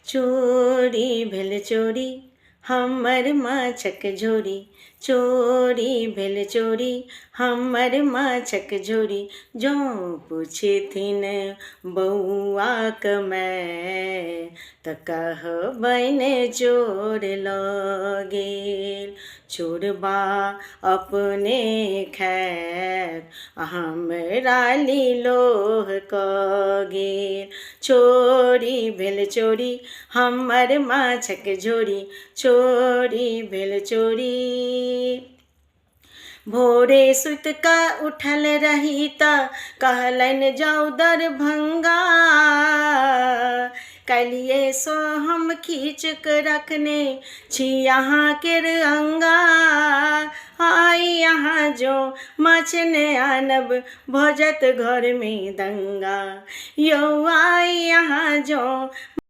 चोरी भेल चोरी हमर माछक झोरी, चोरी भेल चोरी हमर माछक झोरी। जँ पुछथिन बौआक माय तऽ कहबनि चोर लऽ गेल। चोरबा अपने खायत हमरा लिलोह कऽ गेल। चोरी भेल चोरी हमर माछक झोरी, चोरी भेल चोरी। भोरे सुति कऽ उठल रही तऽ कहलनि जाउ दरभंगा, काल्हिए सँ हम खींच कऽ रखने छी अहाँ केर अंगा। आइ अहाँ जो माछ नहि आनब भऽ जायत घरमे दंगा। यौ आइ अहाँ जो